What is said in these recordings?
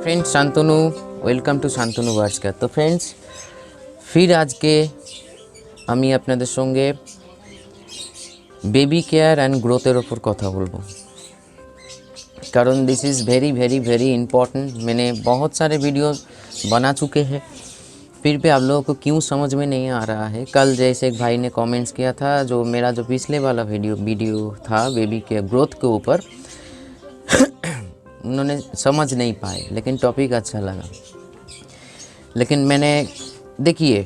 Friends Shantanu welcome to Shantanu Varsaka. तो friends फिर आज के আমি আপনাদের সঙ্গে बेबी केयर एंड ग्रोथर ओपर कथा बोलबो, कारण this is very very very important. मैंने बहुत सारे वीडियो बना चुके हैं, फिर भी आप लोगों को क्यों समझ में नहीं आ रहा है। कल जैसे एक भाई ने कमेंट्स किया था, जो मेरा जो पिछले वाला वीडियो था बेबी केयर ग्रोथ के ऊपर, उन्होंने समझ नहीं पाए, लेकिन टॉपिक अच्छा लगा। लेकिन मैंने देखिए,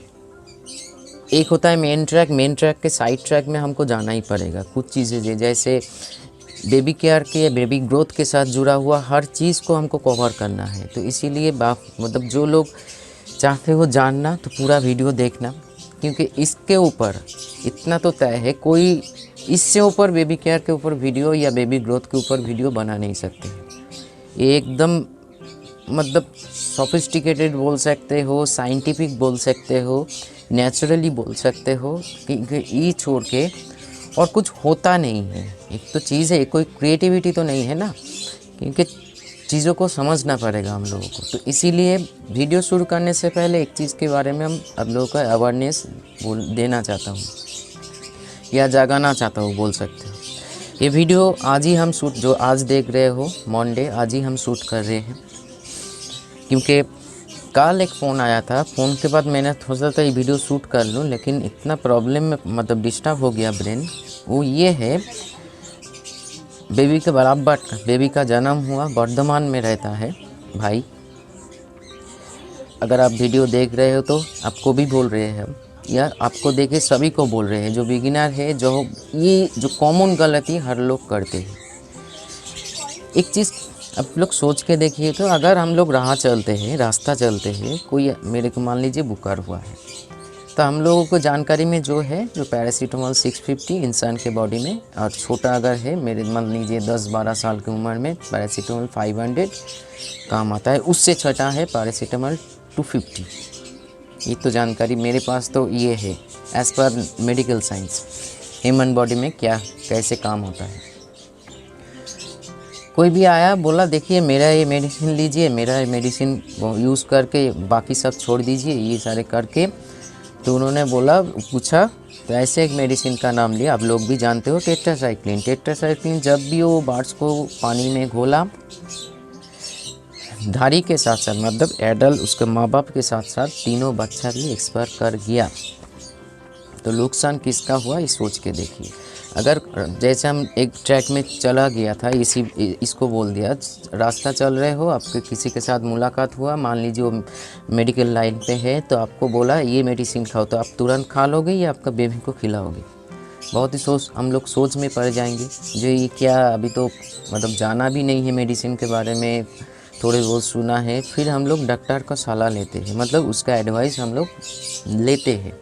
एक होता है मेन ट्रैक के साइड ट्रैक में हमको जाना ही पड़ेगा। कुछ चीज़ें जैसे बेबी केयर के बेबी ग्रोथ के साथ जुड़ा हुआ हर चीज़ को हमको कवर करना है। तो इसीलिए मतलब जो लोग चाहते हो जानना तो पूरा वीडियो देखना, क्योंकि इसके ऊपर इतना तो तय है, कोई इससे ऊपर बेबी केयर के ऊपर वीडियो या बेबी ग्रोथ के ऊपर वीडियो बना नहीं सकते। ये एकदम मतलब सोफिस्टिकेटेड बोल सकते हो, साइंटिफिक बोल सकते हो, नेचुरली बोल सकते हो, क्योंकि ये छोड़ के और कुछ होता नहीं है। एक तो चीज़ है, कोई क्रिएटिविटी तो नहीं है ना, क्योंकि चीज़ों को समझना पड़ेगा हम लोगों को। तो इसीलिए वीडियो शुरू करने से पहले एक चीज़ के बारे में हम आप लोगों को अवेयरनेस देना चाहता हूँ या जगाना चाहता हूँ, बोल सकते हो। ये वीडियो आज ही हम शूट, जो आज देख रहे हो मंडे, आज ही हम शूट कर रहे हैं, क्योंकि कल एक फ़ोन आया था। फ़ोन के बाद मैंने सोचा था ये वीडियो शूट कर लूँ, लेकिन इतना प्रॉब्लम में मतलब डिस्टर्ब हो गया ब्रेन। वो ये है, बेबी के बराबर बेबी का जन्म हुआ, वर्धमान में रहता है भाई। अगर आप वीडियो देख रहे हो तो आपको भी बोल रहे हैं, या आपको देखे सभी को बोल रहे हैं, जो बिगिनर है, जो कॉमन गलती हर लोग करते हैं। एक चीज़ आप लोग सोच के देखिए, तो अगर हम लोग रास्ता चलते हैं, कोई मेरे को मान लीजिए बुखार हुआ है, तो हम लोगों को जानकारी में जो है, जो पैरासीटामोल 650 इंसान के बॉडी में, और छोटा अगर है, मेरे मान लीजिए 10-12 साल की उम्र में, पैरासीटामोल 500 काम आता है। उससे छठा है पैरासीटामोल 250। ये तो जानकारी मेरे पास तो ये है, as per medical science, human body में क्या कैसे काम होता है। कोई भी आया बोला, देखिए मेरा ये मेडिसिन लीजिए, मेरा ये मेडिसिन यूज़ करके बाकी सब छोड़ दीजिए, ये सारे करके। तो उन्होंने पूछा, तो ऐसे एक मेडिसिन का नाम लिया, आप लोग भी जानते हो, टेट्रासाइक्लिन। जब भी वो बार्ड्स को पानी में घोला, धारी के साथ साथ, मतलब एडल्ट उसके माँ बाप के साथ साथ तीनों बच्चा भी एक्सपायर कर गया। तो नुकसान किसका हुआ, ये सोच के देखिए। अगर जैसे हम एक ट्रैक में चला गया था, इसको बोल दिया, रास्ता चल रहे हो, आपके किसी के साथ मुलाकात हुआ, मान लीजिए वो मेडिकल लाइन पे है, तो आपको बोला ये मेडिसिन खाओ, तो आप तुरंत खा लोगे या आपका बेबी को खिलाओगे? बहुत ही हम लोग सोच में पड़ जाएंगे, जो ये क्या, अभी तो मतलब जाना भी नहीं है मेडिसिन के बारे में, थोड़े बहुत सुना है, फिर हम लोग डॉक्टर का सलाह लेते हैं, मतलब उसका एडवाइस हम लोग लेते हैं,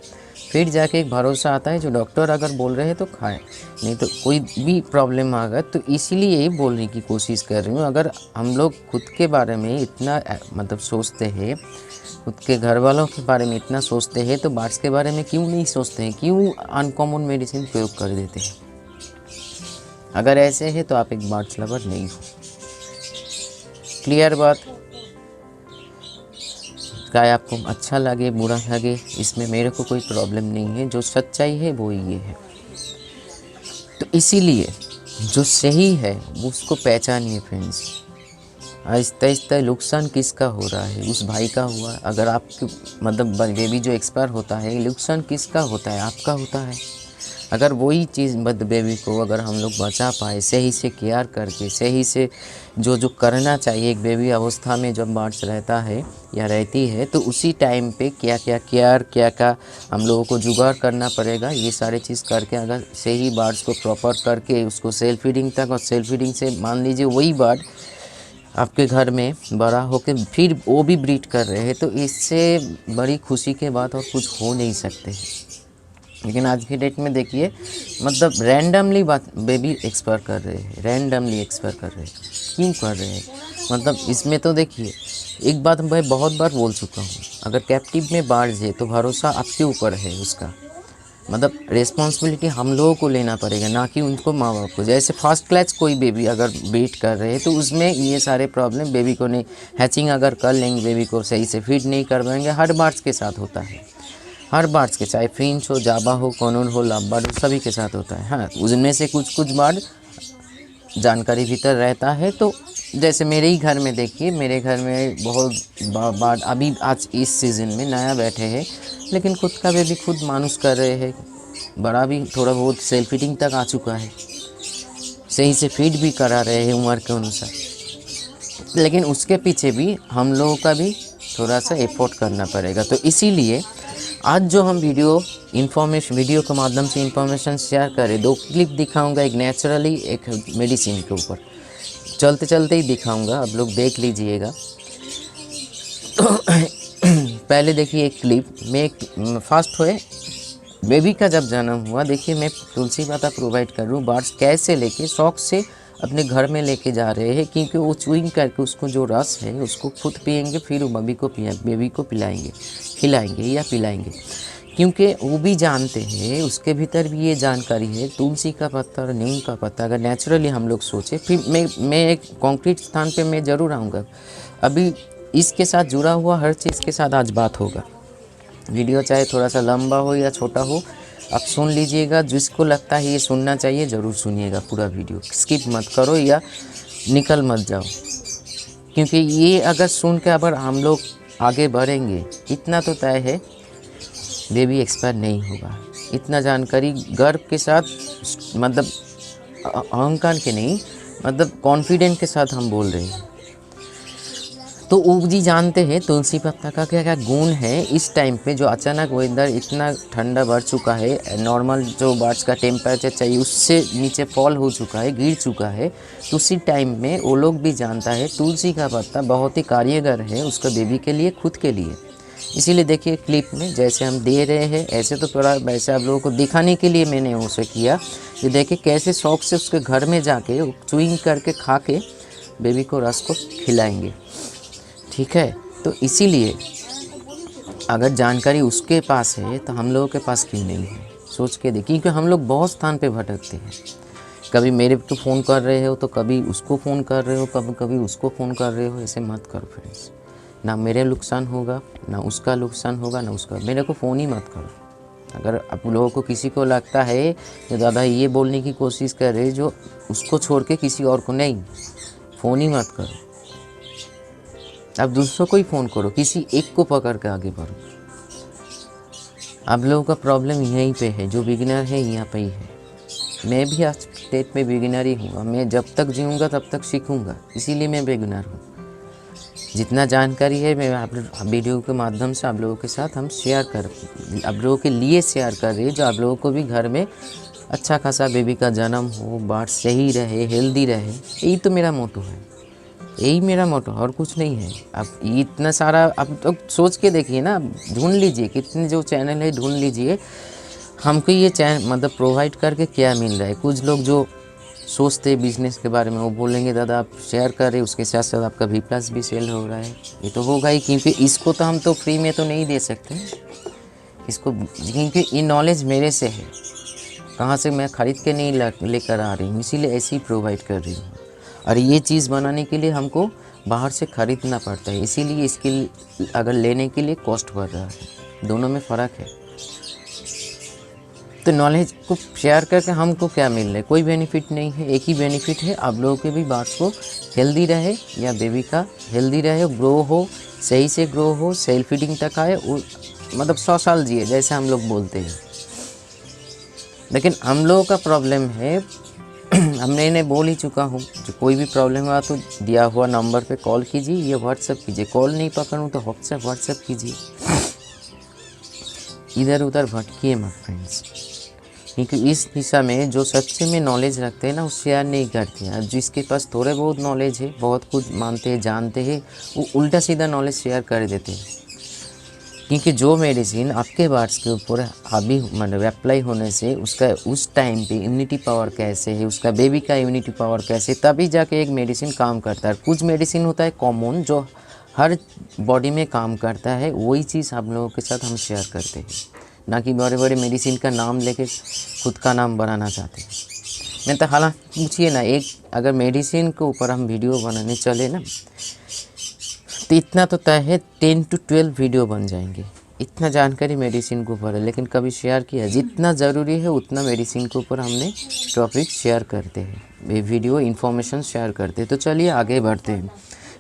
फिर जाके एक भरोसा आता है, जो डॉक्टर अगर बोल रहे हैं तो खाएं, नहीं तो कोई भी प्रॉब्लम आ गया। तो इसीलिए यही बोलने की कोशिश कर रही हूँ, अगर हम लोग खुद के बारे में इतना मतलब सोचते हैं, खुद के घर वालों के बारे में इतना सोचते हैं, तो बार्ड्स के बारे में क्यों नहीं सोचते हैं? क्यों अनकॉमन मेडिसिन प्रयोग कर देते हैं? अगर ऐसे है तो आप एक बार्ड्स लवर नहीं हो। क्लियर बात? चाहे आपको अच्छा लगे बुरा लगे, इसमें मेरे को कोई प्रॉब्लम नहीं है, जो सच्चाई है वो ये है। तो इसीलिए जो सही है उसको पहचानिए फ्रेंड्स। आहिस्ता आहिस्ता नुकसान किसका हो रहा है? उस भाई का हुआ। अगर आपके मतलब बेबी जो एक्सपायर होता है, नुकसान किसका होता है? आपका होता है। अगर वही चीज़ बेबी को अगर हम लोग बचा पाए, सही से केयर करके, सही से जो करना चाहिए एक बेबी अवस्था में जब बार्ड्स रहता है या रहती है, तो उसी टाइम पे क्या क्या केयर, क्या क्या हम लोगों को जुगाड़ करना पड़ेगा, ये सारे चीज़ करके अगर सही बार्ड्स को प्रॉपर करके उसको सेल्फ फीडिंग तक, और सेल्फ फीडिंग से मान लीजिए वही बार्ड आपके घर में बड़ा होकर फिर वो भी ब्रीड कर रहे हैं, तो इससे बड़ी खुशी के बात और कुछ हो नहीं सकते। लेकिन आज की डेट में देखिए, मतलब रैंडमली बेबी एक्सपायर कर रहे हैं, रैंडमली एक्सपायर कर रहे हैं। क्यों कर रहे हैं? मतलब इसमें तो देखिए, एक बात मैं बहुत बार बोल चुका हूँ, अगर कैप्टिव में बार्ड्स है तो भरोसा आपके ऊपर है उसका। मतलब रिस्पॉन्सिबिलिटी हम लोगों को लेना पड़ेगा, ना कि उनको माँ बाप को। जैसे फर्स्ट क्लास कोई बेबी अगर वेट कर रहे हैं तो उसमें ये सारे प्रॉब्लम बेबी को नहीं, हैचिंग अगर कर लेंगे बेबी को सही से फीड नहीं कर पाएंगे, हर बर्ड्स के साथ होता है, हर बर्ड्स के, चाहे फिंच हो, जावा हो, कॉनून हो, लव बर्ड हो, सभी के साथ होता है। हाँ, उनमें से कुछ कुछ बर्ड जानकारी भीतर रहता है। तो जैसे मेरे ही घर में देखिए, मेरे घर में बहुत बर्ड अभी आज इस सीज़न में नया बैठे हैं, लेकिन खुद का बेबी खुद मानुस कर रहे हैं, बड़ा भी थोड़ा बहुत सेल्फ फीडिंग तक आ चुका है, सही से फीड भी करा रहे हैं उम्र के अनुसार। लेकिन उसके पीछे भी हम लोगों का भी थोड़ा सा एफर्ट करना पड़ेगा। तो इसीलिए आज जो हम वीडियो के माध्यम से इंफॉर्मेशन शेयर करें, 2 क्लिप दिखाऊंगा, एक नेचुरली, एक मेडिसिन के ऊपर, चलते चलते ही दिखाऊंगा, आप लोग देख लीजिएगा। तो पहले देखिए एक क्लिप में फर्स्ट हुए बेबी का जब जन्म हुआ, देखिए मैं तुलसी पत्ता प्रोवाइड कर रहा हूँ, बर्ड्स कैसे लेके शौक से अपने घर में लेके जा रहे हैं, क्योंकि वो च्यूइंग करके उसको जो रस है उसको खुद पिएंगे, फिर वो बेबी को पिलाएंगे, खिलाएंगे या पिलाएंगे, क्योंकि वो भी जानते हैं, उसके भीतर भी ये जानकारी है। तुलसी का पत्ता और नीम का पत्ता अगर नेचुरली हम लोग सोचें, फिर मैं एक कॉन्क्रीट स्थान पे मैं ज़रूर आऊँगा, अभी इसके साथ जुड़ा हुआ हर चीज़ के साथ आज बात होगा। वीडियो चाहे थोड़ा सा लंबा हो या छोटा हो, आप सुन लीजिएगा, जिसको लगता है ये सुनना चाहिए ज़रूर सुनिएगा पूरा वीडियो, स्किप मत करो या निकल मत जाओ, क्योंकि ये अगर सुन के अगर हम लोग आगे बढ़ेंगे, इतना तो तय है बेबी एक्सपायर नहीं होगा। इतना जानकारी गर्व के साथ, मतलब अहंकार के नहीं, मतलब कॉन्फिडेंट के साथ हम बोल रहे हैं। तो वो जी जानते हैं तुलसी पत्ता का क्या क्या गुण है। इस टाइम पे जो अचानक वेदर इतना ठंडा बढ़ चुका है, नॉर्मल जो बर्ड्स का टेम्परेचर चाहिए उससे नीचे फॉल हो चुका है, गिर चुका है, तो उसी टाइम में वो लोग भी जानता है तुलसी का पत्ता बहुत ही कारगर है उसका बेबी के लिए, खुद के लिए। इसीलिए देखिए क्लिप में जैसे हम दे रहे हैं, ऐसे तो थोड़ा वैसे आप लोगों को दिखाने के लिए मैंने उसे किया, ये देखिए कैसे शौक से उसके घर में जाके च्यूइंग करके खा के बेबी को रस को खिलाएंगे, ठीक है। तो इसीलिए अगर जानकारी उसके पास है तो हम लोगों के पास क्यों नहीं है, सोच के देखिए, क्योंकि हम लोग बहुत स्थान पे भटकते हैं, कभी मेरे को फ़ोन कर रहे हो तो कभी उसको फ़ोन कर रहे हो, कभी कभी उसको फ़ोन कर रहे हो, ऐसे मत करो फ्रेंड्स, ना मेरे नुकसान होगा, ना उसका नुकसान होगा, ना उसका, मेरे को फ़ोन ही मत करो। अगर आप लोगों को किसी को लगता है कि दादा ये बोलने की कोशिश कर रहे जो उसको छोड़ के किसी और को, नहीं, फ़ोन ही मत करो, आप दूसरों को ही फ़ोन करो, किसी एक को पकड़ के आगे बढ़ो। आप लोगों का प्रॉब्लम यहीं पे है, जो बिगिनर है यहाँ पे ही है। मैं भी आज स्टेट में बिगिनर ही हूँ, मैं जब तक जीऊँगा तब तक सीखूँगा, इसीलिए मैं बिगिनर हूँ। जितना जानकारी है मैं आप वीडियो के माध्यम से आप लोगों के साथ हम आप लोगों के लिए शेयर कर रहे हैं, जो आप लोगों को भी घर में अच्छा खासा बेबी का जन्म हो, बर्ड सही रहे, हेल्दी रहे, यही तो मेरा मोटो है, यही मेरा मोटो, और कुछ नहीं है। आप इतना सारा आप तो सोच के देखिए ना, ढूंढ लीजिए कितने जो चैनल है, ढूंढ लीजिए हमको ये चैनल मतलब प्रोवाइड करके क्या मिल रहा है। कुछ लोग जो सोचते बिजनेस के बारे में, वो बोलेंगे दादा आप शेयर कर रहे, उसके साथ साथ आपका V+ भी सेल हो रहा है, ये तो होगा ही, क्योंकि इसको तो हम तो फ्री में तो नहीं दे सकते इसको, क्योंकि ये नॉलेज मेरे से है, कहाँ से मैं ख़रीद के नहीं लेकर आ रही हूँ, इसीलिए ऐसे ही प्रोवाइड कर रही हूँ। और ये चीज़ बनाने के लिए हमको बाहर से ख़रीदना पड़ता है, इसीलिए इसके अगर लेने के लिए कॉस्ट बढ़ रहा है, दोनों में फ़र्क है। तो नॉलेज को शेयर करके हमको क्या मिल रहा है, कोई बेनिफिट नहीं है, एक ही बेनिफिट है, आप लोगों के भी बर्ड्स को हेल्दी रहे या बेबी का हेल्दी रहे, ग्रो हो, सही से ग्रो हो, सेल्फ फीडिंग तक आए, मतलब 100 साल जिए जैसे हम लोग बोलते हैं। लेकिन हम लोगों का प्रॉब्लम है मैंने बोल ही चुका हूँ, जो कोई भी प्रॉब्लम हुआ तो दिया हुआ नंबर पे कॉल कीजिए या व्हाट्सएप कीजिए, कॉल नहीं पकड़ूँ तो व्हाट्सएप कीजिए, इधर उधर भटकिए मत फ्रेंड्स, क्योंकि इस दिशा में जो सच्चे में नॉलेज रखते हैं ना वो शेयर नहीं करते हैं। जिसके पास थोड़े बहुत नॉलेज है, बहुत कुछ मानते हैं, जानते हैं, वो उल्टा सीधा नॉलेज शेयर कर देते हैं, क्योंकि जो मेडिसिन आपके बर्ड्स के ऊपर हावी मतलब अप्लाई होने से उसका उस टाइम पे इम्यूनिटी पावर कैसे है, उसका बेबी का इम्यूनिटी पावर कैसे, तभी जाके एक मेडिसिन काम करता है। कुछ मेडिसिन होता है कॉमन जो हर बॉडी में काम करता है, वही चीज़ आप लोगों के साथ हम शेयर करते हैं। ना कि बड़े बड़े मेडिसिन का नाम लेके खुद का नाम बनाना चाहते हैं। मैं तो हालांकि पूछिए ना, एक अगर मेडिसिन के ऊपर हम वीडियो बनाने चले ना तो इतना तो तय है 10 to 12 वीडियो बन जाएंगे। इतना जानकारी मेडिसिन के ऊपर है, लेकिन कभी शेयर किया जितना ज़रूरी है उतना मेडिसिन के ऊपर हमने टॉपिक शेयर करते हैं, वीडियो इन्फॉर्मेशन शेयर करते हैं। तो चलिए आगे बढ़ते हैं।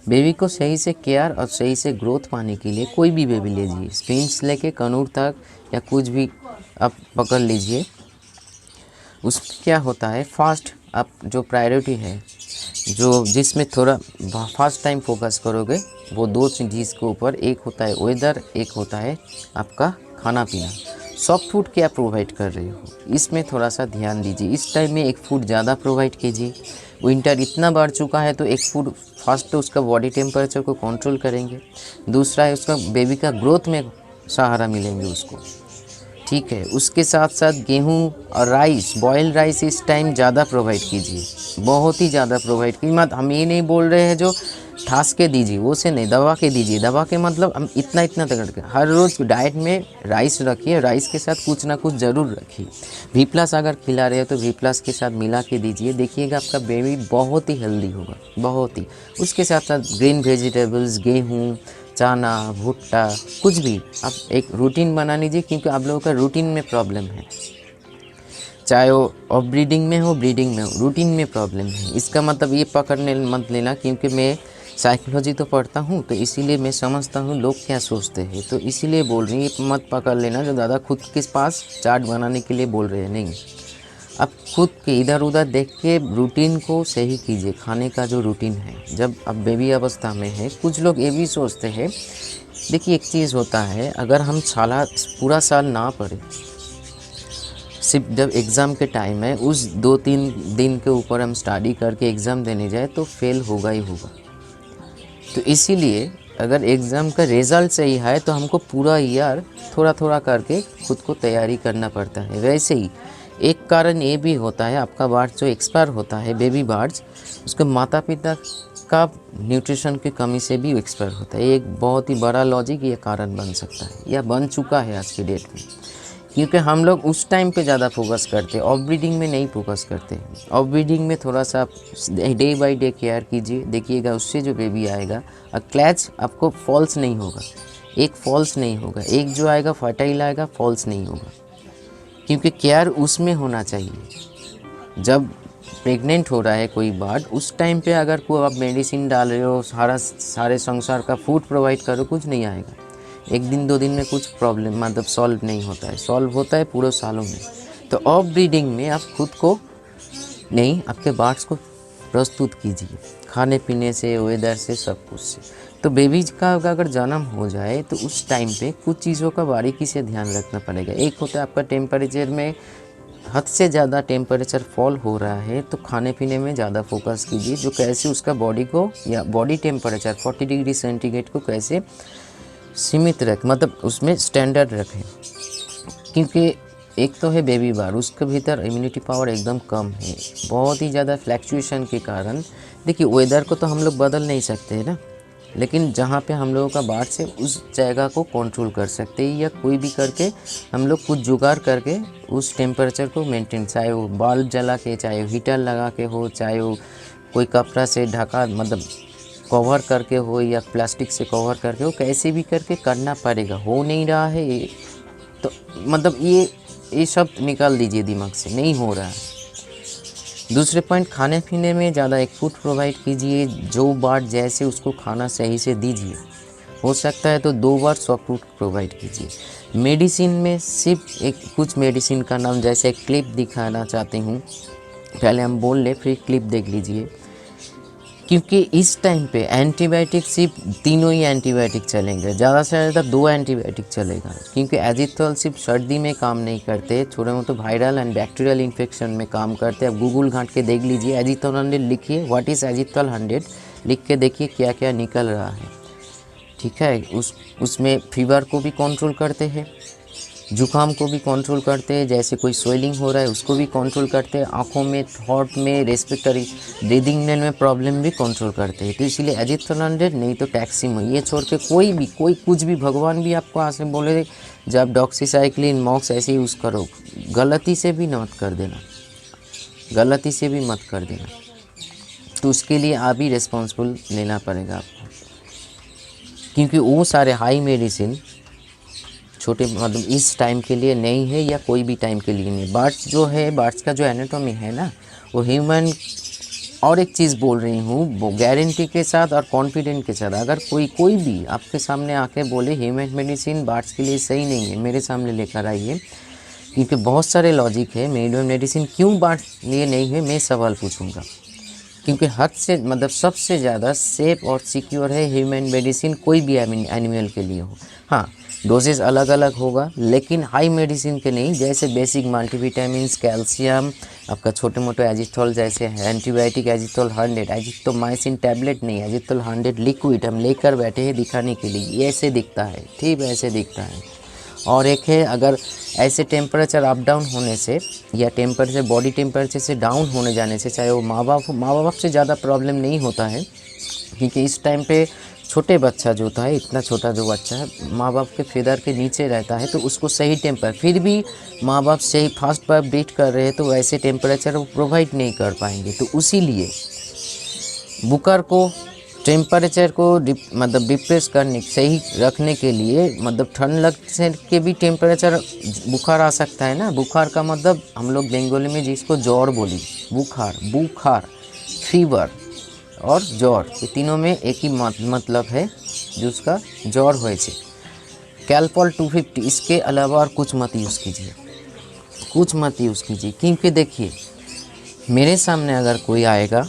बेबी को सही से केयर और सही से ग्रोथ पाने के लिए कोई भी बेबी लीजिए, स्प्रिंग्स लेके कनूर तक या कुछ भी आप पकड़ लीजिए, उसमें क्या होता है फर्स्ट आप जो प्रायोरिटी है, जो जिसमें थोड़ा फर्स्ट टाइम फोकस करोगे वो दो चीज़ के ऊपर, एक होता है वेदर, एक होता है आपका खाना पीना। सॉफ्ट फूड क्या प्रोवाइड कर रहे हो इसमें थोड़ा सा ध्यान दीजिए। इस टाइम में एक फूड ज़्यादा प्रोवाइड कीजिए। विंटर इतना बढ़ चुका है तो एक फूड फर्स्ट तो उसका बॉडी टेम्परेचर को कंट्रोल करेंगे, दूसरा है उसका बेबी का ग्रोथ में सहारा मिलेंगे उसको, ठीक है। उसके साथ साथ गेहूं और राइस, बॉयल राइस इस टाइम ज़्यादा प्रोवाइड कीजिए, बहुत ही ज़्यादा प्रोवाइड कीजिए। मत हम ये नहीं बोल रहे हैं जो ठास के दीजिए, वो से नहीं, दबा के दीजिए। दबा के मतलब हम इतना इतना तक करके हर रोज़ डाइट में राइस रखिए, राइस के साथ कुछ ना कुछ ज़रूर रखिए। V+ अगर खिला रहे हो तो V+ के साथ मिला के दीजिए, देखिएगा आपका बेबी बहुत ही हेल्दी होगा, बहुत ही। उसके साथ साथ ग्रीन वेजिटेबल्स, गेहूँ, चना, भुट्टा, कुछ भी आप एक रूटीन बना लीजिए, क्योंकि आप लोगों का रूटीन में प्रॉब्लम है, चाहे वो ऑफ ब्रीडिंग में हो ब्रीडिंग में हो, रूटीन में प्रॉब्लम है। इसका मतलब ये पकड़ने मत लेना, क्योंकि मैं साइकोलॉजी तो पढ़ता हूँ तो इसीलिए मैं समझता हूँ लोग क्या सोचते हैं, तो इसीलिए बोल रही हूँ। ये मत पकड़ लेना जो दादा खुद के पास चार्ट बनाने के लिए बोल रहे हैं, नहीं। आप खुद के इधर उधर देख के रूटीन को सही कीजिए, खाने का जो रूटीन है। जब आप बेबी अवस्था में है, कुछ लोग ये भी सोचते हैं, देखिए एक चीज़ होता है, अगर हम पूरा साल ना पढ़े, सिर्फ जब एग्ज़ाम के टाइम है उस 2-3 दिन के ऊपर हम स्टडी करके एग्ज़ाम देने जाए तो फेल होगा ही होगा। तो इसीलिए अगर एग्ज़ाम का रिज़ल्ट सही है तो हमको पूरा ईयर थोड़ा थोड़ा करके खुद को तैयारी करना पड़ता है। वैसे ही एक कारण ये भी होता है, आपका बर्ड्स जो एक्सपायर होता है, बेबी बर्ड्स, उसके माता पिता का न्यूट्रिशन की कमी से भी एक्सपायर होता है। एक बहुत ही बड़ा लॉजिक ये कारण बन सकता है या बन चुका है आज की डेट में, क्योंकि हम लोग उस टाइम पे ज़्यादा फोकस करते हैं, ऑफ ब्रीडिंग में नहीं फोकस करते। ऑफ ब्रीडिंग में थोड़ा सा डे बाय डे केयर कीजिए, देखिएगा उससे जो बेबी आएगा, और क्लैच आपको फॉल्स नहीं होगा, एक फॉल्स नहीं होगा, एक जो आएगा फर्टाइल आएगा, फॉल्स नहीं होगा, क्योंकि केयर उसमें होना चाहिए। जब प्रेग्नेंट हो रहा है कोई बर्ड, उस टाइम पे अगर कोई आप मेडिसिन डाल रहे हो, सारे संसार का फूड प्रोवाइड करो, कुछ नहीं आएगा। एक दिन 2 दिन में कुछ प्रॉब्लम मतलब सॉल्व नहीं होता है, सॉल्व होता है पूरे सालों में। तो ऑफ ब्रीडिंग में आप खुद को नहीं, आपके बर्ड्स को प्रस्तुत कीजिए, खाने पीने से, वेदर से, सब कुछ से। तो बेबीज का अगर जन्म हो जाए तो उस टाइम पे कुछ चीज़ों का बारीकी से ध्यान रखना पड़ेगा। एक होता है आपका टेम्परेचर में हद से ज़्यादा टेम्परेचर फॉल हो रहा है तो खाने पीने में ज़्यादा फोकस कीजिए, जो कैसे उसका बॉडी को या बॉडी टेम्परेचर 40 डिग्री सेंटीग्रेड को कैसे सीमित रख, मतलब उसमें स्टैंडर्ड रखें। क्योंकि एक तो है बेबी बार, उसके भीतर इम्यूनिटी पावर एकदम कम है, बहुत ही ज़्यादा फ्लैक्चुएशन के कारण। देखिए वेदर को तो हम लोग बदल नहीं सकते हैं ना, लेकिन जहाँ पे हम लोगों का बार्स है उस जगह को कंट्रोल कर सकते हैं, या कोई भी करके हम लोग कुछ जुगाड़ करके उस टेम्परेचर को मेंटेन, चाहे वो बल्ब जला के, चाहे हीटर लगा के हो, चाहे वो कोई कपड़ा से ढका मतलब कवर करके हो, या प्लास्टिक से कवर करके हो, कैसे भी करके करना पड़ेगा। हो नहीं रहा है ये तो मतलब ये सब निकाल दीजिए दिमाग से, नहीं हो रहा है। दूसरे पॉइंट, खाने पीने में ज़्यादा एक फूड प्रोवाइड कीजिए, जो बार जैसे उसको खाना सही से दीजिए। हो सकता है तो 2 बार सॉफ्ट फूड प्रोवाइड कीजिए। मेडिसिन में सिर्फ एक कुछ मेडिसिन का नाम जैसे क्लिप दिखाना चाहती हूँ, पहले हम बोल ले फिर क्लिप देख लीजिए। क्योंकि इस टाइम पे एंटीबायोटिक सिर्फ 3 ही एंटीबायोटिक चलेंगे, ज़्यादा से ज़्यादा 2 एंटीबायोटिक चलेगा, क्योंकि एजिथ्रोल सिर्फ सर्दी में काम नहीं करते, छोटे मोटे वायरल एंड बैक्टीरियल इन्फेक्शन में काम करते हैं। अब गूगल घाट के देख लीजिए, एजिथ्रोल 100 लिखिए, व्हाट इज़ एजिथ्रोल 100 लिख के देखिए क्या क्या निकल रहा है, ठीक है। उसमें फीवर को भी कंट्रोल करते हैं, जुकाम को भी कंट्रोल करते हैं, जैसे कोई स्वेलिंग हो रहा है उसको भी कंट्रोल करते हैं, आँखों में, थॉट में, रेस्पिरेटरी ब्रीदिंग में प्रॉब्लम भी कंट्रोल करते हैं। तो इसीलिए एजिथ्रोल 100 नहीं तो टैक्सिमो, ये छोड़ के कोई कुछ भी, भगवान भी आपको आज से बोले जब डॉक्सीसाइक्लिन मॉक्स ऐसे यूज़ करो, गलती से भी मत कर देना, गलती से भी मत कर देना। तो उसके लिए आप ही रिस्पॉन्सिबल लेना पड़ेगा आपको, क्योंकि वो सारे हाई मेडिसिन छोटे मतलब इस टाइम के लिए नहीं है या कोई भी टाइम के लिए नहीं। बर्ड्स जो है, बर्ड्स का जो एनाटॉमी है ना, वो ह्यूमन, और एक चीज़ बोल रही हूँ, वो गारंटी के साथ और कॉन्फिडेंट के साथ, अगर कोई भी आपके सामने आके बोले ह्यूमन मेडिसिन बर्ड्स के लिए सही नहीं है, मेरे सामने लेकर आइए, क्योंकि बहुत सारे लॉजिक है ह्यूमन मेडिसिन क्यों बर्ड्स लिए नहीं है, मैं सवाल पूछूंगा। क्योंकि हद से मतलब सबसे ज़्यादा सेफ और सिक्योर है ह्यूमन मेडिसिन, कोई भी एनिमल के लिए हो। हाँ, डोजेस अलग अलग होगा, लेकिन हाई मेडिसिन के नहीं, जैसे बेसिक मल्टीविटामिन्स, कैल्शियम, आपका छोटे मोटे एजिथ्रोल, जैसे एंटीबायोटिक एजिथ्रोल 100, एजिथ्रोमाइसिन टैबलेट नहीं, एजिथ्रोल 100 लिक्विड हम लेकर बैठे हैं दिखाने के लिए, ये ऐसे दिखता है, ठीक ऐसे दिखता है। और एक है, अगर ऐसे टेम्परेचर अप डाउन होने से या टेम्परेचर बॉडी टेम्परेचर से डाउन होने जाने से, चाहे वो माँ बाप से ज़्यादा प्रॉब्लम नहीं होता है, क्योंकि इस टाइम पे छोटे बच्चा जो होता है, इतना छोटा जो बच्चा है, माँ बाप के फेदर के नीचे रहता है, तो उसको सही टेम्पर, फिर भी माँ बाप सही फास्ट पर ब्रीथ कर रहे हैं तो वैसे टेम्परेचर वो प्रोवाइड नहीं कर पाएंगे। तो उसीलिए बुखार को टेम्परेचर को मतलब डिप्रेस करने, सही रखने के लिए, मतलब ठंड लग से के भी टेम्परेचर बुखार आ सकता है ना। बुखार का मतलब हम लोग बंगाली में जिसको ज्वर बोली, बुखार, फीवर और ज्वर, ये तीनों में एक ही मतलब है, जिसका ज्वर हुए। कैलपॉल 250, इसके अलावा और कुछ मत यूज़ कीजिए, कुछ मत यूज़ कीजिए। क्योंकि देखिए, मेरे सामने अगर कोई आएगा,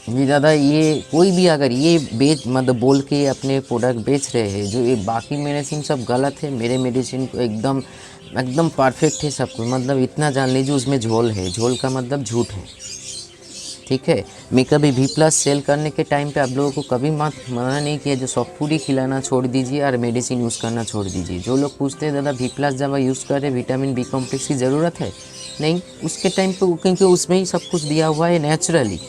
ये ज़्यादा, ये कोई भी अगर ये बेच मतलब बोल के अपने प्रोडक्ट बेच रहे हैं, जो ये बाकी मेडिसिन सब गलत है, मेरे मेडिसिन को एकदम एकदम परफेक्ट है सब कुछ, मतलब इतना जान लीजिए उसमें झोल है, झोल का मतलब झूठ है, ठीक है। मैं कभी V+ सेल करने के टाइम पे आप लोगों को कभी मना नहीं किया जो सॉफ्ट फूड ही खिलाना छोड़ दीजिए और मेडिसिन यूज़ करना छोड़ दीजिए। जो लोग पूछते हैं दादा V+ दवा यूज़ करें, विटामिन B कॉम्प्लेक्स की ज़रूरत है, नहीं, उसके टाइम पे क्योंकि उसमें ही सब कुछ दिया हुआ है नेचुरली।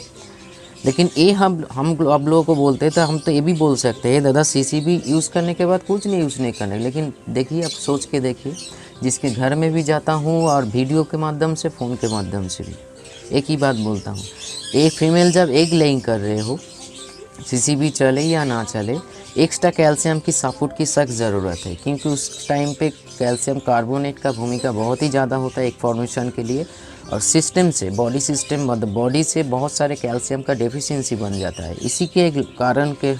लेकिन ये हम आप लोगों को बोलते हैं, तो हम तो ये भी बोल सकते हैं दादा CCB यूज़ करने के बाद कुछ नहीं यूज़ नहीं करने। लेकिन देखिए, आप सोच के देखिए, जिसके घर में भी जाता हूँ और वीडियो के माध्यम से, फ़ोन के माध्यम से भी एक ही बात बोलता हूँ, एक फीमेल जब एग लेइंग कर रहे हो, CCB चले या ना चले, एक्स्ट्रा कैल्शियम की सपोर्ट की सख्त ज़रूरत है, क्योंकि उस टाइम पे कैल्शियम कार्बोनेट का भूमिका बहुत ही ज़्यादा होता है एक फॉर्मेशन के लिए, और सिस्टम से, बॉडी सिस्टम मतलब बॉडी से बहुत सारे कैल्शियम का डेफिशिएंसी बन जाता है। इसी के कारण के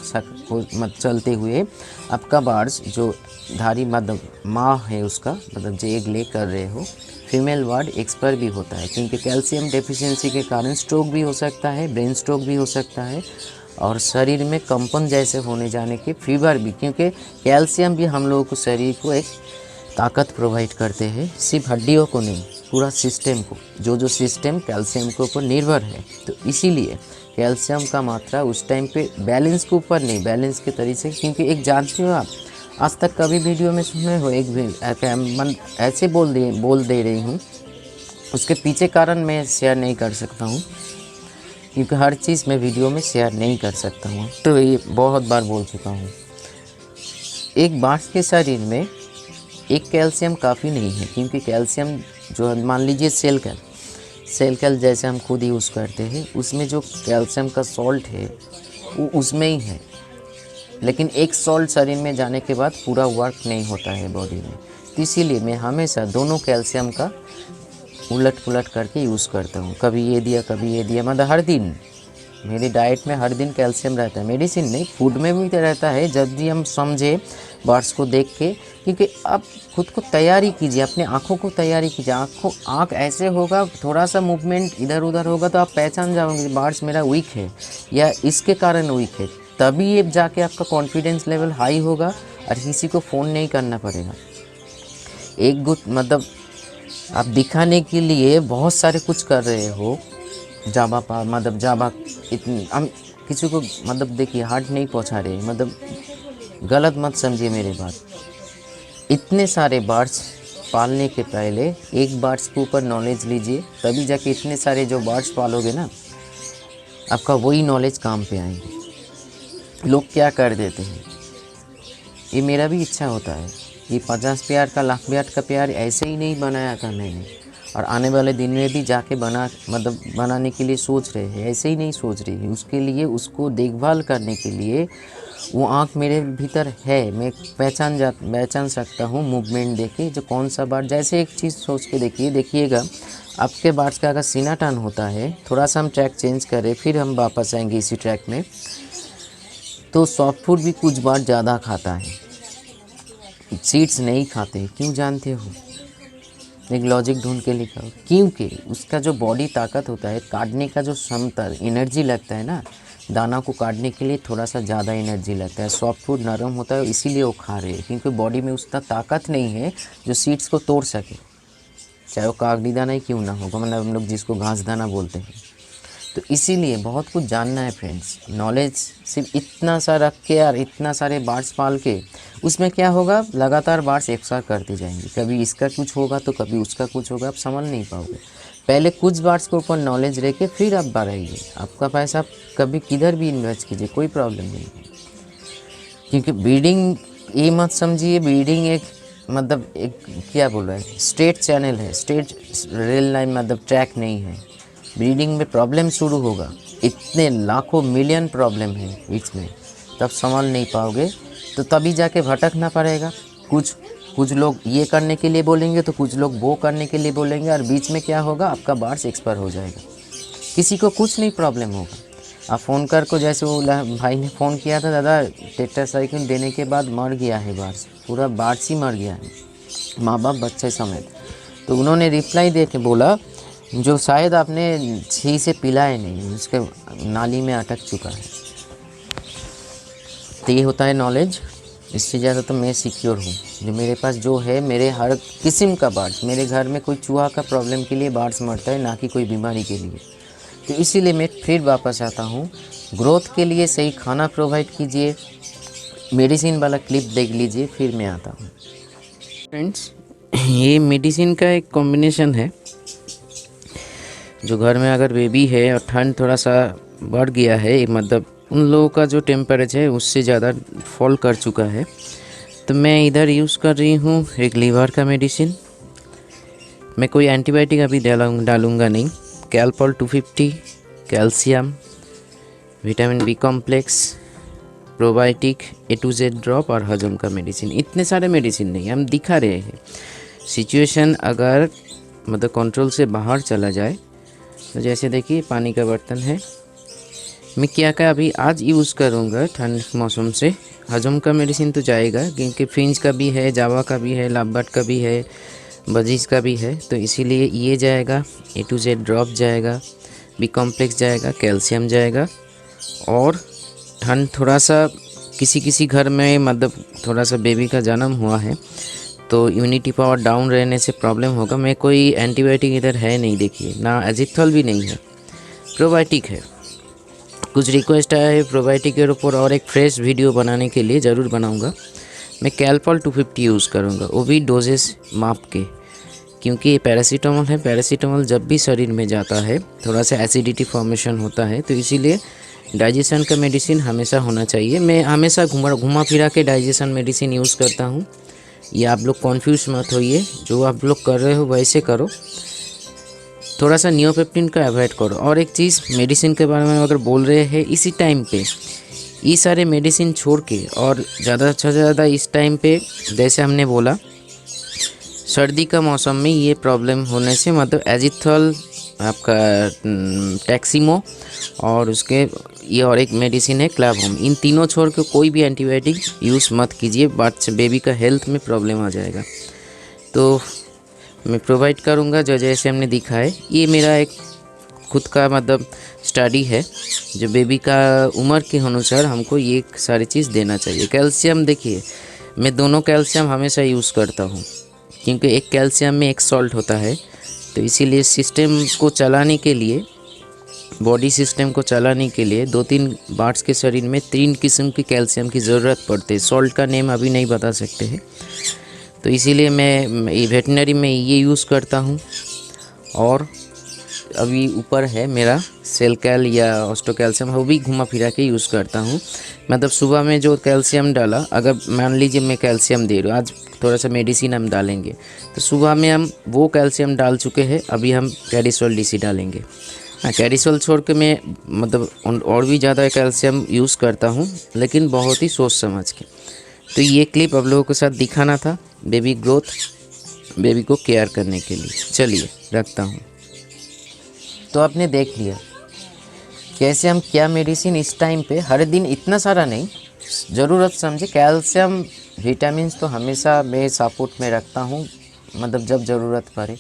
चलते हुए आपका बार्स जो धारी मतलब माँ है उसका मतलब जो एग ले कर रहे हो, फीमेल वार्ड एक्सपायर भी होता है, क्योंकि कैल्शियम डेफिशिएंसी के कारण स्ट्रोक भी हो सकता है, ब्रेन स्ट्रोक भी हो सकता है, और शरीर में कंपन जैसे होने जाने के फीवर भी, क्योंकि कैल्शियम भी हम लोगों को शरीर को एक ताकत प्रोवाइड करते हैं, सिर्फ हड्डियों को नहीं, पूरा सिस्टम को, जो सिस्टम कैल्शियम के ऊपर निर्भर है। तो इसीलिए कैल्शियम का मात्रा उस टाइम पे बैलेंस के ऊपर नहीं, बैलेंस के तरीके से, क्योंकि एक जानते हो आप, आज तक कभी वीडियो में सुने हो एक भी ऐसे बोल दे रही हूँ, उसके पीछे कारण मैं शेयर नहीं कर सकता हूँ, क्योंकि हर चीज़ मैं वीडियो में शेयर नहीं कर सकता हूँ, तो ये बहुत बार बोल चुका हूँ। एक बांस के शरीर में एक कैल्शियम काफ़ी नहीं है, क्योंकि कैल्शियम जो मान लीजिए सेल कैल जैसे हम खुद यूज़ करते हैं, उसमें जो कैल्शियम का सॉल्ट है वो उसमें ही है, लेकिन एक सॉल्ट शरीर में जाने के बाद पूरा वर्क नहीं होता है बॉडी में। तो इसीलिए मैं हमेशा दोनों कैल्शियम का उलट पुलट करके यूज़ करता हूँ, कभी ये दिया कभी ये दिया, मतलब हर दिन मेरी डाइट में हर दिन कैल्शियम रहता है, मेडिसिन नहीं, फूड में भी रहता है, जब भी हम समझे बर्ड्स को देख के। क्योंकि आप खुद को तैयारी कीजिए, अपने आँखों को तैयारी कीजिए, आँख ऐसे होगा, थोड़ा सा मूवमेंट इधर उधर होगा तो आप पहचान जाओगे बर्ड्स मेरा वीक है या इसके कारण वीक है, तभी ये जाके आपका कॉन्फिडेंस लेवल हाई होगा और किसी को फ़ोन नहीं करना पड़ेगा। एक गुड मतलब आप दिखाने के लिए बहुत सारे कुछ कर रहे हो, जाबा इतनी हम किसी को मतलब देखिए हार्ट नहीं पहुंचा रहे, मतलब गलत मत समझिए मेरी बात। इतने सारे बर्ड्स पालने के पहले एक बर्ड्स के ऊपर नॉलेज लीजिए, तभी जाके इतने सारे जो बर्ड्स पालोगे ना, आपका वही नॉलेज काम पे आएंगे। लोग क्या कर देते हैं, ये मेरा भी इच्छा होता है ये 50 पेयर का लाख पेयर का पेयर ऐसे ही नहीं बनाया था मैंने, और आने वाले दिन में भी जाके बनाने के लिए सोच रहे हैं, ऐसे ही नहीं सोच रही है। उसके लिए उसको देखभाल करने के लिए वो आँख मेरे भीतर है, मैं पहचान सकता हूँ मूवमेंट देखे, जो कौन सा बार। जैसे एक चीज़ सोच के देखिएगा, आपके बार्स का अगर सीना टर्न होता है, थोड़ा सा हम ट्रैक चेंज करें, फिर हम वापस आएंगे इसी ट्रैक में, तो सॉफ्ट फूड भी कुछ बार ज़्यादा खाता है, सीड्स नहीं खाते। क्यों जानते हो? एक लॉजिक ढूंढ के लिखा हो, क्योंकि उसका जो बॉडी ताकत होता है, काटने का जो क्षमता एनर्जी लगता है ना, दाना को काटने के लिए थोड़ा सा ज़्यादा एनर्जी लगता है। सॉफ्ट फूड नरम होता है, इसीलिए वो खा रहे हैं, क्योंकि बॉडी में उतना ताकत नहीं है जो सीड्स को तोड़ सके, चाहे वो कागड़ी दाना ही क्यों ना होगा, मतलब हम लोग जिसको घास दाना बोलते हैं। तो इसीलिए बहुत कुछ जानना है फ्रेंड्स। नॉलेज सिर्फ इतना सा रख के और इतना सारे बार्स पाल के, उसमें क्या होगा, लगातार बार्स एक साथ करते जाएंगे, कभी इसका कुछ होगा तो कभी उसका कुछ होगा, आप समझ नहीं पाओगे। पहले कुछ बार्स के ऊपर नॉलेज रह के फिर आप बढ़ाइए, आपका पैसा आप कभी किधर भी इन्वेस्ट कीजिए, कोई प्रॉब्लम नहीं है। क्योंकि ब्रीडिंग, ये मत समझिए ब्रीडिंग एक मतलब एक क्या बोल रहा है, स्ट्रेट चैनल है, स्ट्रेट रेल लाइन मतलब ट्रैक नहीं है। ब्रीडिंग में प्रॉब्लम शुरू होगा, इतने लाखों मिलियन प्रॉब्लम है इसमें, तब संभाल नहीं पाओगे, तो तभी जाके भटकना पड़ेगा। कुछ लोग ये करने के लिए बोलेंगे तो कुछ लोग वो करने के लिए बोलेंगे, और बीच में क्या होगा, आपका बार्स एक्सपायर हो जाएगा। किसी को कुछ नहीं प्रॉब्लम होगा। आप फ़ोन कर को, जैसे वो भाई ने फ़ोन किया था, दादा टेट्रासाइक्लिन देने के बाद मर गया है बार्स, पूरा बार्स ही मर गया है, माँ बाप बच्चे समेत। तो उन्होंने रिप्लाई दे के बोला, जो शायद आपने सही से पिलाए नहीं, उसके नाली में अटक चुका है। तो ये होता है नॉलेज। इससे ज़्यादा तो मैं सिक्योर हूँ, जो मेरे पास जो है, मेरे हर किस्म का बार्स, मेरे घर में कोई चूहा का प्रॉब्लम के लिए बार्स मरता है, ना कि कोई बीमारी के लिए। तो इसीलिए मैं फिर वापस आता हूँ, ग्रोथ के लिए सही खाना प्रोवाइड कीजिए, मेडिसिन वाला क्लिप देख लीजिए, फिर मैं आता हूँ। फ्रेंड्स, ये मेडिसिन का एक कॉम्बिनेशन है, जो घर में अगर बेबी है और ठंड थोड़ा सा बढ़ गया है, मतलब उन लोगों का जो टेम्परेचर है उससे ज़्यादा फॉल कर चुका है, तो मैं इधर यूज़ कर रही हूँ एक लीवर का मेडिसिन। मैं कोई एंटीबायोटिक अभी डालूँगा नहीं। Calpol 250, calcium, vitamin B complex, probiotic, A to Z drop और हजम का मेडिसिन। इतने सारे मेडिसिन नहीं, हम दिखा रहे हैं। सिचुएशन अगर मतलब कंट्रोल से बाहर चला जाए, तो जैसे देखिए पानी का बर्तन है, मैं क्या अभी आज यूज़ करूँगा ठंड मौसम से। हजम का मेडिसिन तो जाएगा, क्योंकि फिंच का भी है, जावा का भी है, लाभबट का भी है, बजीज का भी है, तो इसीलिए ये जाएगा, A to Z ड्रॉप जाएगा, बी कॉम्प्लेक्स जाएगा, कैल्शियम जाएगा। और ठंड थोड़ा सा किसी घर में मतलब थोड़ा सा बेबी का जन्म हुआ है, तो इम्यूनिटी पावर डाउन रहने से प्रॉब्लम होगा। मैं कोई एंटीबायोटिक इधर है नहीं, देखिए ना, एजिथ्रोल भी नहीं है, प्रोबायोटिक है। कुछ रिक्वेस्ट आया है प्रोबायोटिक के ऊपर और एक फ्रेश वीडियो बनाने के लिए, ज़रूर बनाऊंगा। मैं कैलपॉल 250 यूज़ करूंगा, वो भी डोजेस माप के, क्योंकि ये पैरासीटामोल है। पैरासीटामोल जब भी शरीर में जाता है थोड़ा सा एसिडिटी फॉर्मेशन होता है, तो इसीलिए डाइजेशन का मेडिसिन हमेशा होना चाहिए। मैं हमेशा घुमा फिरा के डाइजेशन मेडिसिन यूज़ करता हूँ। ये आप लोग कॉन्फ्यूज मत होइए, जो आप लोग कर रहे हो वैसे करो, थोड़ा सा नियोपेप्टिन का अवॉइड करो। और एक चीज़, मेडिसिन के बारे में अगर बोल रहे हैं इसी टाइम पे, ये सारे मेडिसिन छोड़ के और ज़्यादा से ज़्यादा इस टाइम पे, जैसे हमने बोला सर्दी का मौसम में ये प्रॉब्लम होने से, मतलब एजिथ्रोल, आपका टैक्सिमो, और उसके ये और एक मेडिसिन है क्लाबहोम, इन तीनों छोड़ के कोई भी एंटीबायोटिक यूज़ मत कीजिए, बच्चे बेबी का हेल्थ में प्रॉब्लम आ जाएगा। तो मैं प्रोवाइड करूँगा जो जैसे हमने दिखा है। ये मेरा एक खुद का मतलब स्टडी है, जो बेबी का उम्र के अनुसार हमको ये सारी चीज़ देना चाहिए। कैल्शियम देखिए, मैं दोनों कैल्शियम हमेशा यूज़ करता हूँ, क्योंकि एक कैल्शियम में एक सॉल्ट होता है, तो इसीलिए सिस्टम को चलाने के लिए, बॉडी सिस्टम को चलाने के लिए 2-3 पार्ट्स के शरीर में 3 किस्म की कैल्शियम की ज़रूरत पड़ती है। सॉल्ट का नेम अभी नहीं बता सकते हैं, तो इसीलिए मैं वेटनरी में ये यूज़ करता हूँ। और अभी ऊपर है मेरा सेल कैल या ऑस्टो कैल्शियम, वो भी घुमा फिरा के यूज़ करता हूँ। मतलब सुबह में जो कैल्शियम डाला, अगर मान लीजिए मैं कैल्शियम दे रहा हूँ, आज थोड़ा सा मेडिसिन हम डालेंगे, तो सुबह में हम वो कैल्शियम डाल चुके हैं, अभी हम कैडिसोल डीसी डालेंगे। हाँ, कैडिसोल छोड़ के मैं मतलब और भी ज़्यादा कैल्शियम यूज़ करता हूँ, लेकिन बहुत ही सोच समझ के। तो ये क्लिप आप लोगों के साथ दिखाना था, बेबी ग्रोथ, बेबी को केयर करने के लिए। चलिए रखता हूँ। तो आपने देख लिया कैसे हम क्या मेडिसिन इस टाइम पे, हर दिन इतना सारा नहीं, ज़रूरत समझे। कैल्शियम विटामिन तो हमेशा मैं सपोर्ट में रखता हूँ, मतलब जब ज़रूरत पड़े।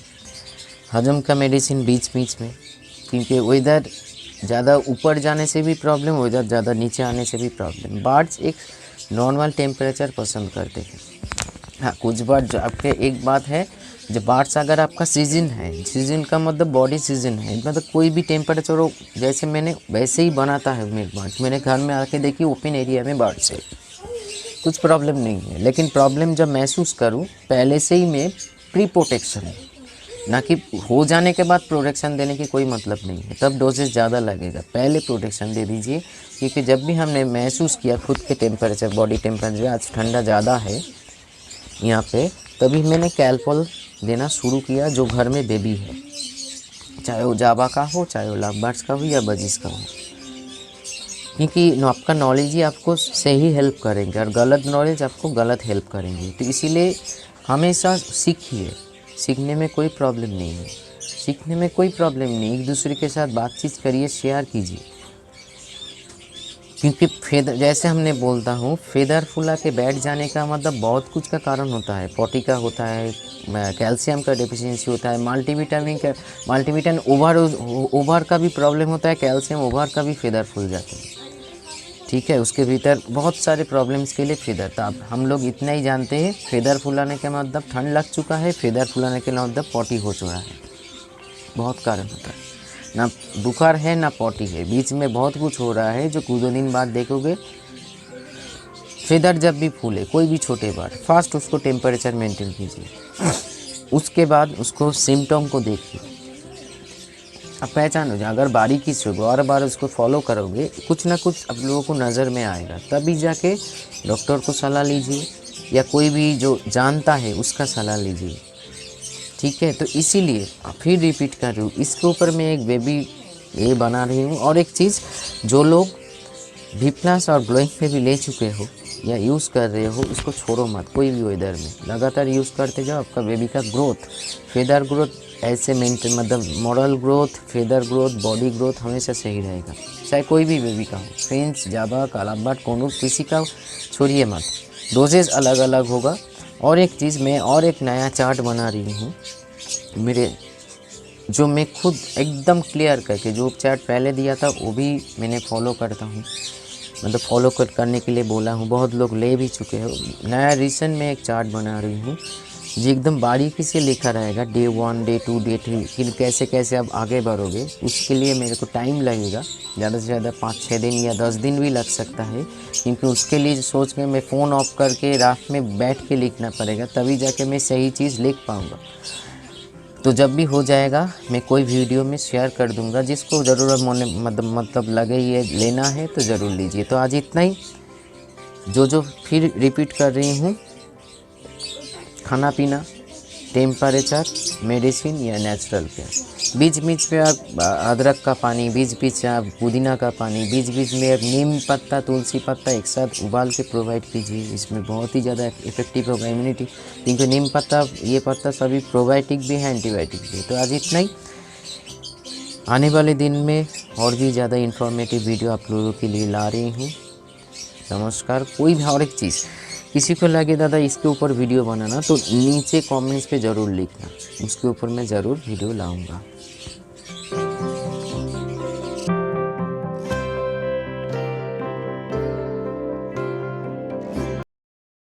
हजम का मेडिसिन बीच बीच में, क्योंकि वेदर ज़्यादा ऊपर जाने से भी प्रॉब्लम, वेदर ज़्यादा नीचे आने से भी प्रॉब्लम। बर्ड्स एक नॉर्मल टेम्परेचर पसंद करते हैं। हाँ, कुछ बर्ड आपके एक बात है, जब बर्ड्स अगर आपका सीज़न है, सीज़न का मतलब बॉडी सीज़न है, मतलब कोई भी टेम्परेचर हो, जैसे मैंने वैसे ही बनाता है मेरे बर्ड्स। मेरे घर में आके देखिए ओपन एरिया में बर्ड्स है, कुछ प्रॉब्लम नहीं है। लेकिन प्रॉब्लम जब महसूस करूँ, पहले से ही मैं प्री प्रोटेक्शन है, ना कि हो जाने के बाद प्रोटेक्शन देने की कोई मतलब नहीं है, तब डोजेस ज़्यादा लगेगा। पहले प्रोटेक्शन दे दीजिए, क्योंकि जब भी हमने महसूस किया खुद के टेम्परेचर, बॉडी टेम्परेचर आज ठंडा ज़्यादा है यहाँ पे, तभी मैंने कैल्पोल देना शुरू किया, जो घर में बेबी है, चाहे वो जावा का हो, चाहे वो लवबर्ड्स का हो या बजीज का हो, क्योंकि आपका नॉलेज ही आपको सही हेल्प करेंगे और गलत नॉलेज आपको गलत हेल्प करेंगे। तो इसीलिए हमेशा सीखिए, सीखने में कोई प्रॉब्लम नहीं है, सीखने में कोई प्रॉब्लम नहीं। एक दूसरे के साथ बातचीत करिए, शेयर कीजिए, क्योंकि फेदर, जैसे हमने बोलता हूँ, फेदर फुला के बैठ जाने का मतलब बहुत कुछ का कारण होता है। पॉटी का होता है, कैल्शियम का डेफिशिएंसी होता है, मल्टीविटामिन ओवर का भी प्रॉब्लम होता है, कैल्शियम ओवर का भी फेदर फूल जाते हैं। ठीक है, उसके भीतर बहुत सारे प्रॉब्लम्स के लिए फेदर। तो अब हम लोग इतना ही जानते हैं, फेदर फुलाने का मतलब ठंड लग चुका है, फेदर फुलाने के मतलब पॉटी हो चुका है। बहुत कारण होता है, ना बुखार है ना पॉटी है, बीच में बहुत कुछ हो रहा है, जो कुछ दो दिन बाद देखोगे। फेदर जब भी फूले, कोई भी छोटे बार, फास्ट उसको टेम्परेचर मेंटेन कीजिए, उसके बाद उसको सिम्टम को देखिए, अब पहचान हो जाए। अगर बारीकी से बार बार उसको फॉलो करोगे, कुछ ना कुछ आप लोगों को नज़र में आएगा, तभी जाके डॉक्टर को सलाह लीजिए या कोई भी जो जानता है उसका सलाह लीजिए। ठीक है, तो इसीलिए फिर रिपीट कर रही हूँ, इसके ऊपर मैं एक बेबी ये बना रही हूँ। और एक चीज़, जो लोग भी प्लस और ग्लोइंग पे भी ले चुके हो या यूज़ कर रहे हो, इसको छोड़ो मत। कोई भी वेदर में लगातार यूज़ करते जाओ, आपका बेबी का ग्रोथ, फेदर ग्रोथ ऐसे मेंटेन, मतलब moral growth, feather growth, body growth हमेशा सही रहेगा, चाहे कोई भी बेबी का हो। फ्रेंच, जावा, कालाबाट, कोनूर, किसी का छोड़िए मत, डोजेज अलग अलग होगा। और एक चीज़, मैं और एक नया चार्ट बना रही हूँ मेरे, जो मैं खुद एकदम क्लियर करके, जो चार्ट पहले दिया था वो भी मैंने फॉलो करता हूँ, मतलब फॉलो करने के लिए बोला हूँ, बहुत लोग ले भी चुके हो। नया रिसेंट में एक चार्ट बना रही हूँ, जो एकदम बारीकी से लिखा रहेगा, डे 1, डे 2, डे 3, कि कैसे कैसे आप आगे बढ़ोगे। उसके लिए मेरे को टाइम लगेगा, ज़्यादा से ज़्यादा 5-6 दिन या 10 दिन भी लग सकता है, क्योंकि उसके लिए सोच के मैं फ़ोन ऑफ करके रात में बैठ के लिखना पड़ेगा, तभी जाके मैं सही चीज़ लिख पाऊँगा। तो जब भी हो जाएगा, मैं कोई वीडियो में शेयर कर दूंगा, जिसको ज़रूरत मतलब लगे ये लेना है तो ज़रूर लीजिए। तो आज इतना ही, जो फिर रिपीट कर रही हूँ, खाना पीना, टेम्परेचर, मेडिसिन या नेचुरल केयर, बीच बीच में आप अदरक का पानी, बीच बीच आप पुदीना का पानी, बीच बीच में आप नीम पत्ता, तुलसी पत्ता एक साथ उबाल के प्रोवाइड कीजिए, इसमें बहुत ही ज़्यादा इफेक्टिव होगा इम्यूनिटी, क्योंकि नीम पत्ता, ये पत्ता सभी प्रोबायोटिक भी है, एंटीबायोटिक भी। तो आज इतना ही, आने वाले दिन में और भी ज़्यादा इन्फॉर्मेटिव वीडियो आप लोगों के लिए ला रही हूँ। नमस्कार। कोई भी और एक चीज़, किसी को लगे दादा इसके ऊपर वीडियो बनाना, तो नीचे कमेंट्स पे ज़रूर लिखना, उसके ऊपर मैं ज़रूर वीडियो लाऊंगा।